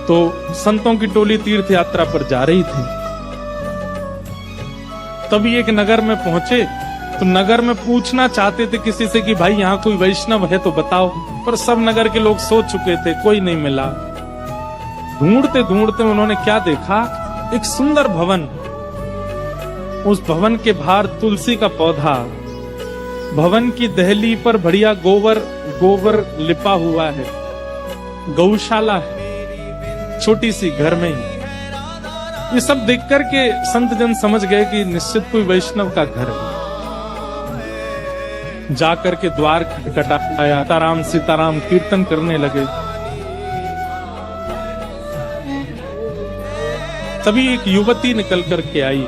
तो संतों की टोली तीर्थ यात्रा पर जा रही थी। तभी एक नगर में पहुंचे तो नगर में पूछना चाहते थे किसी से कि भाई यहाँ कोई वैष्णव है तो बताओ, पर सब नगर के लोग सो चुके थे, कोई नहीं मिला। ढूंढते ढूंढते उन्होंने क्या देखा, एक सुंदर भवन, उस भवन के बाहर तुलसी का पौधा, भवन की दहली पर बढ़िया गोबर लिपा हुआ है, गौशाला है छोटी सी घर में ही। ये सब देख करके संत जन समझ गए कि निश्चित कोई वैष्णव का घर है। जाकर के द्वार खटखटाया, सीताराम सीताराम कीर्तन करने लगे। तभी एक युवती निकल करके आई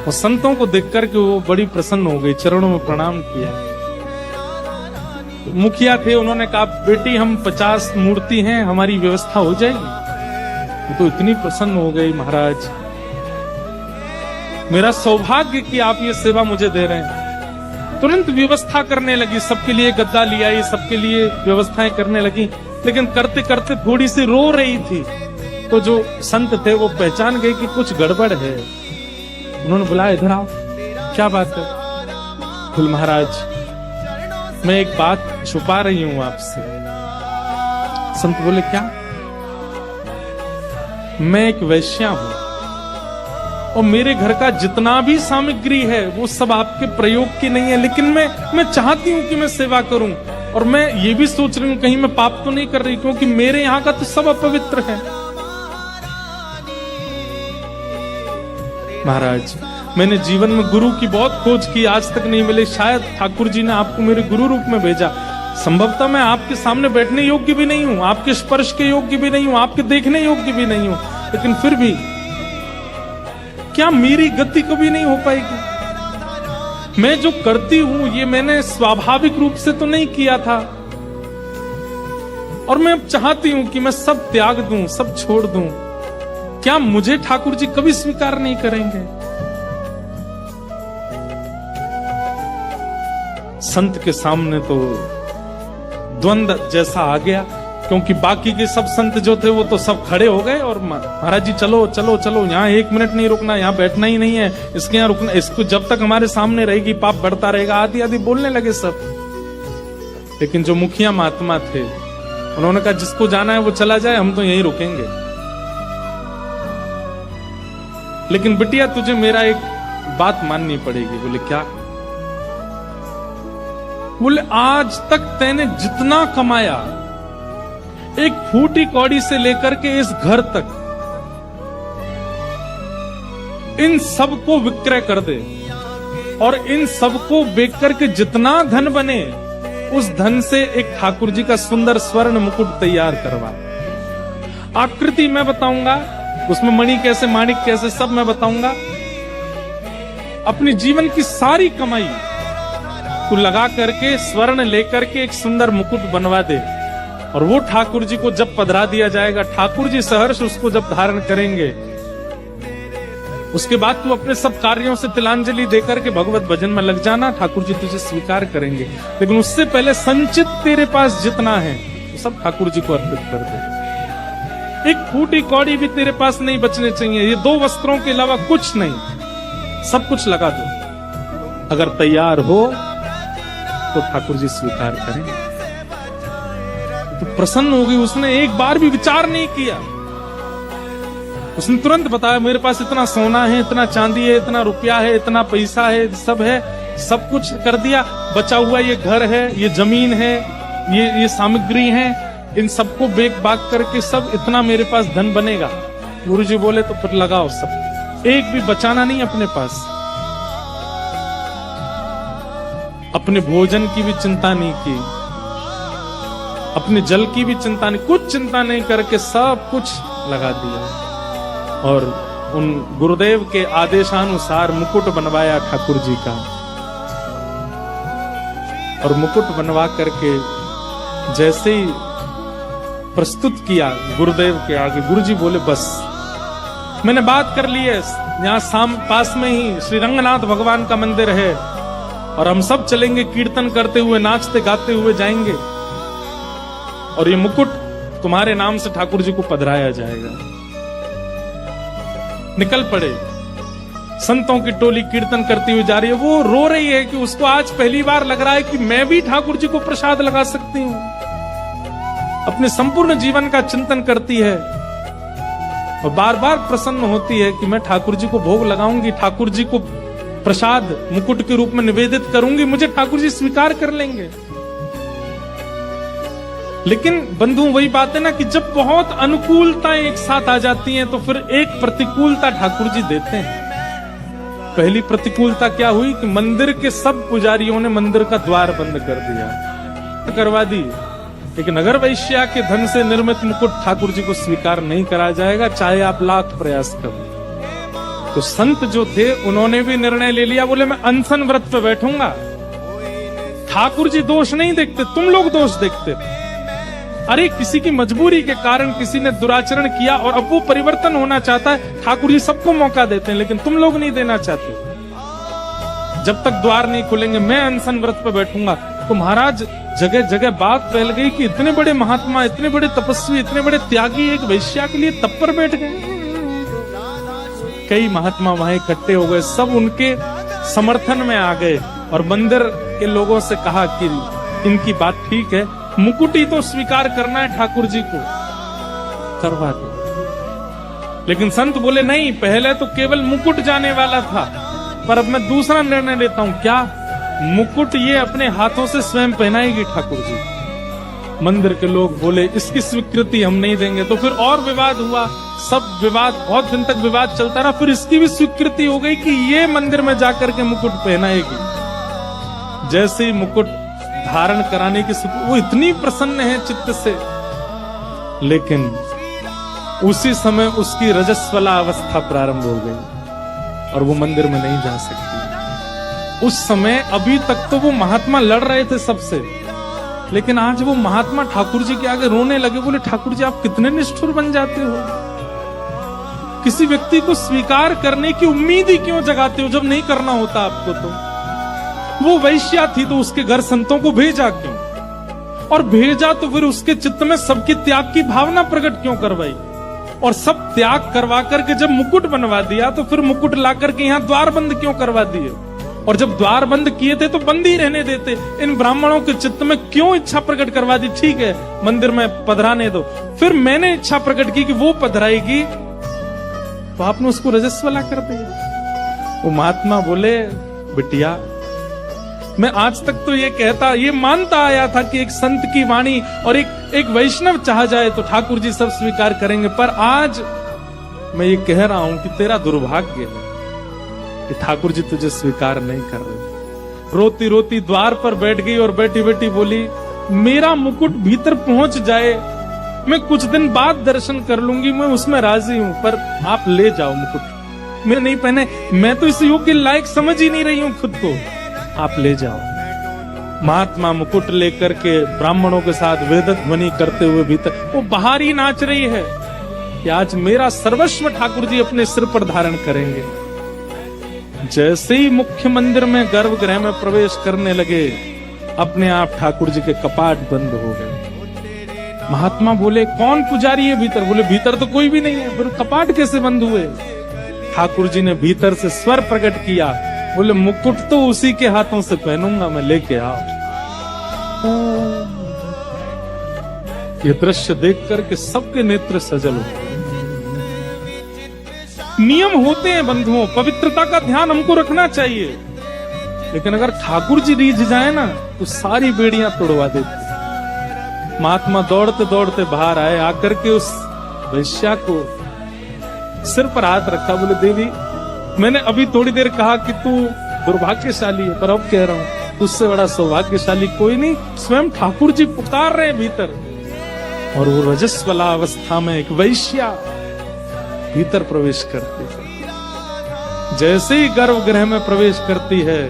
और संतों को देख करके वो बड़ी प्रसन्न हो गई, चरणों में प्रणाम किया। मुखिया थे, उन्होंने कहा बेटी हम 50 मूर्ति हैं, हमारी व्यवस्था हो जाएगी। तो इतनी प्रसन्न हो गई, महाराज मेरा सौभाग्य कि आप ये सेवा मुझे दे रहे हैं। तुरंत व्यवस्था करने लगी, सबके लिए गद्दा लिया, ये सबके लिए व्यवस्थाएं करने लगी। लेकिन करते करते थोड़ी सी रो रही थी, तो जो संत थे वो पहचान गए कि कुछ गड़बड़ है। उन्होंने बुलाया, इधर आओ, क्या बात है? बोल महाराज मैं एक बात छुपा रही हूं आपसे। संत बोले क्या? मैं एक वैश्या हूं और मेरे घर का जितना भी सामग्री है वो सब आपके प्रयोग की नहीं है, लेकिन मैं चाहती हूं कि मैं सेवा करूं। और मैं ये भी सोच रही हूं कहीं मैं पाप तो नहीं कर रही, क्योंकि मेरे यहाँ का तो सब अपवित्र है। महाराज मैंने जीवन में गुरु की बहुत खोज की, आज तक नहीं मिले। शायद ठाकुर जी ने आपको मेरे गुरु रूप में भेजा। संभवतः मैं आपके सामने बैठने योग्य भी नहीं हूं, आपके स्पर्श के योग्य भी नहीं हूं, आपके देखने योग्य भी नहीं हूं, लेकिन फिर भी क्या मेरी गति कभी नहीं हो पाएगी? मैं जो करती हूं ये मैंने स्वाभाविक रूप से तो नहीं किया था, और मैं अब चाहती हूं कि मैं सब त्याग दूं, सब छोड़ दूं। क्या मुझे ठाकुर जी कभी स्वीकार नहीं करेंगे? संत के सामने तो द्वंद्व जैसा आ गया, क्योंकि बाकी के सब संत जो थे वो तो सब खड़े हो गए और महाराज जी चलो चलो चलो, यहाँ 1 मिनट नहीं रुकना, यहाँ बैठना ही नहीं है, इसके यहाँ रुकना, इसको जब तक हमारे सामने रहेगी पाप बढ़ता रहेगा, आदि आदि बोलने लगे सब। लेकिन जो मुखिया महात्मा थे उन्होंने कहा जिसको जाना है वो चला जाए, हम तो यहीं रुकेंगे। लेकिन बिटिया तुझे मेरा एक बात माननी पड़ेगी। बोले क्या? बोले आज तक तैने जितना कमाया, एक फूटी कौड़ी से लेकर के इस घर तक, इन सबको विक्रय कर दे और इन सबको बेच करके जितना धन बने उस धन से एक ठाकुर जी का सुंदर स्वर्ण मुकुट तैयार करवा। आकृति मैं बताऊंगा, उसमें मणि कैसे, माणिक कैसे, सब मैं बताऊंगा। अपनी जीवन की सारी कमाई तू लगा करके स्वर्ण लेकर के एक सुंदर मुकुट बनवा दे, और वो ठाकुर जी को जब पधरा दिया जाएगा, ठाकुर जी सहर्ष उसको जब धारण करेंगे, उसके बाद तू अपने सब कार्यों से तिलांजलि देकर के भगवत भजन में लग जाना, ठाकुर जी तुझे स्वीकार करेंगे। लेकिन उससे पहले संचित तेरे पास जितना है तो सब ठाकुर जी को अर्पित कर दे। एक फूटी कौड़ी भी तेरे पास नहीं बचने चाहिए, ये 2 वस्त्रों के अलावा कुछ नहीं, सब कुछ लगा दो। अगर तैयार हो तो ठाकुर जी स्वीकार करेंगे। तो प्रसन्न हो गई, उसने एक बार भी विचार नहीं किया। उसने तुरंत बताया मेरे पास इतना सोना है, इतना चांदी है, इतना रुपया है, इतना पैसा है, सब है, सब कुछ कर दिया। बचा हुआ ये घर है, ये जमीन है, ये सामग्री है, इन सबको बेच बाग करके सब इतना मेरे पास धन बनेगा। गुरुजी बोले तो फिर लगाओ सब, एक भी बचाना नहीं अपने पास। अपने भोजन की भी चिंता नहीं की, अपने जल की भी चिंता नहीं, कुछ चिंता नहीं करके सब कुछ लगा दिया। और उन गुरुदेव के आदेशानुसार मुकुट बनवाया ठाकुर जी का, और मुकुट बनवा करके जैसे ही प्रस्तुत किया गुरुदेव के आगे, गुरुजी बोले बस मैंने बात कर ली है, यहाँ पास में ही श्री रंगनाथ भगवान का मंदिर है, और हम सब चलेंगे कीर्तन करते हुए, नाचते गाते हुए जाएंगे, और ये मुकुट तुम्हारे नाम से ठाकुर जी को पधराया जाएगा। निकल पड़े। संतों की टोली कीर्तन करती हुई जा रही है। वो रो रही है कि उसको आज पहली बार लग रहा है कि मैं भी ठाकुर जी को प्रसाद लगा सकती हूं। अपने संपूर्ण जीवन का चिंतन करती है और बार बार प्रसन्न होती है कि मैं ठाकुर जी को भोग लगाऊंगी, ठाकुर जी को प्रसाद मुकुट के रूप में निवेदित करूंगी, मुझे ठाकुर जी स्वीकार कर लेंगे। लेकिन बंधु वही बात है ना कि जब बहुत अनुकूलताएं एक साथ आ जाती हैं तो फिर एक प्रतिकूलता ठाकुर जी देते हैं। पहली प्रतिकूलता क्या हुई कि मंदिर के सब पुजारियों ने मंदिर का द्वार बंद कर दिया, करवा दी। एक नगर वैश्या के धन से निर्मित मुकुट ठाकुर जी को स्वीकार नहीं करा जाएगा, चाहे आप लाख प्रयास करो। तो संत जो थे उन्होंने भी निर्णय ले लिया, बोले मैं अनशन व्रत पे बैठूंगा। ठाकुर जी दोष नहीं देखते, तुम लोग दोष देखते। अरे किसी की मजबूरी के कारण किसी ने दुराचरण किया और अब वो परिवर्तन होना चाहता है, ठाकुर जी सबको मौका देते हैं, लेकिन तुम लोग नहीं देना चाहते। जब तक द्वार नहीं खुलेंगे मैं अनशन व्रत पे बैठूंगा। तो महाराज जगह जगह बात फैल गई कि इतने बड़े महात्मा, इतने बड़े तपस्वी, इतने बड़े त्यागी एक वैश्या के लिए तप पर बैठ गए। कई महात्मा वहां इकट्ठे हो गए, सब उनके समर्थन में आ गए और मंदिर के लोगों से कहा कि इनकी बात ठीक है, मुकुट ही तो स्वीकार करना है ठाकुर जी को, करवा दो। लेकिन संत बोले नहीं, पहले तो केवल मुकुट जाने वाला था, पर अब मैं दूसरा निर्णय लेता हूं। क्या? मुकुट ये अपने हाथों से स्वयं पहनाएगी ठाकुर जी। मंदिर के लोग बोले इसकी स्वीकृति हम नहीं देंगे। तो फिर और विवाद हुआ, सब विवाद, बहुत दिन तक विवाद चलता रहा। फिर इसकी भी स्वीकृति हो गई कि ये मंदिर में जाकर के मुकुट पहनाएगी। जैसे ही मुकुट धारण कराने की वो इतनी प्रसन्न है चित्त से, लेकिन उसी समय उसकी रजस्वला अवस्था प्रारंभ हो गई और वो मंदिर में नहीं जा सकती। उस समय अभी तक तो वो महात्मा लड़ रहे थे सबसे, लेकिन आज वो महात्मा ठाकुर जी के आगे रोने लगे। बोले ठाकुर जी आप कितने निष्ठुर बन जाते हो, किसी व्यक्ति को स्वीकार करने की उम्मीद ही क्यों जगाते हो जब नहीं करना होता आपको। तो वो वैश्या थी तो उसके घर संतों को भेजा क्यों, और भेजा तो फिर उसके चित्त में सबके त्याग की भावना प्रकट क्यों करवाई, और सब त्याग करवा करके जब मुकुट बनवा दिया तो फिर मुकुट ला करके यहाँ द्वार बंद क्यों करवा दिए, और जब द्वार बंद किए थे तो बंद ही रहने देते। इन ब्राह्मणों के चित्त में क्यों इच्छा प्रकट करवा दी, ठीक है मंदिर में पधराने दो। फिर मैंने इच्छा प्रकट की कि वो पधराएगी तो आपने उसको रजस्वला कर दिया। वो महात्मा बोले बिटिया, मैं आज तक तो ये मानता आया था कि एक संत की वाणी और एक वैष्णव चाह जाए तो ठाकुर जी सब स्वीकार करेंगे, पर आज मैं ये कह रहा हूं कि तेरा दुर्भाग्य है कि ठाकुर जी तुझे स्वीकार नहीं कर रहे। रोती रोती द्वार पर बैठ गई और बैठी बैठी बोली मेरा मुकुट भीतर पहुंच जाए, मैं कुछ दिन बाद दर्शन कर लूंगी, मैं उसमें राजी हूं, पर आप ले जाओ मुकुट, मैं नहीं पहने, मैं तो इस योग के लायक समझ ही नहीं रही हूं खुद को, आप ले जाओ। महात्मा मुकुट लेकर के ब्राह्मणों के साथ वेद ध्वनि करते हुए भीतर वो बाहर ही नाच रही है कि आज मेरा सर्वस्व ठाकुर जी अपने सिर पर धारण करेंगे। जैसे ही मुख्य मंदिर में गर्भगृह में प्रवेश करने लगे, अपने आप ठाकुर जी के कपाट बंद हो गए। महात्मा बोले कौन पुजारी है भीतर? बोले भीतर तो कोई भी नहीं है। फिर कपाट कैसे बंद हुए? ठाकुर जी ने भीतर से स्वर प्रकट किया, बोले मुकुट तो उसी के हाथों से पहनूंगा मैं, लेके आओ। ये दृश्य देख करके सबके नेत्र सजल हो। नियम होते हैं बंधुओं, पवित्रता का ध्यान हमको रखना चाहिए, लेकिन अगर ठाकुर जी रीझ जाए ना तो सारी बेड़ियां तोड़वा देते। महात्मा दौड़ते दौड़ते बाहर आए, आकर के उस वैश्या को सिर पर हाथ रखा, बोले देवी मैंने अभी थोड़ी देर कहा कि तू दुर्भाग्यशाली है, पर अब कह रहा हूं तुझसे बड़ा सौभाग्यशाली कोई नहीं, स्वयं ठाकुर जी पुकार रहे भीतर। और वो रजस्वला अवस्था में एक वैश्या भीतर प्रवेश करती है। जैसे ही गर्भगृह में प्रवेश करती है,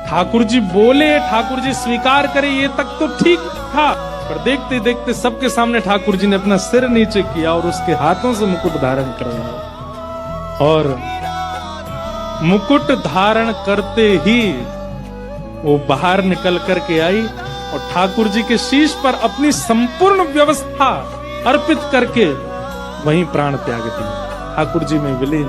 ठाकुर जी बोले, ठाकुर जी स्वीकार करे, ये तक तो ठीक था, पर देखते देखते सबके सामने ठाकुर जी ने अपना सिर नीचे किया और उसके हाथों से मुकुट धारण करवाया। और मुकुट धारण करते ही वो बाहर निकल करके आई और ठाकुर जी के शीश पर अपनी संपूर्ण व्यवस्था अर्पित करके वहीं प्राण त्याग दिए। ठाकुर जी में विलीन।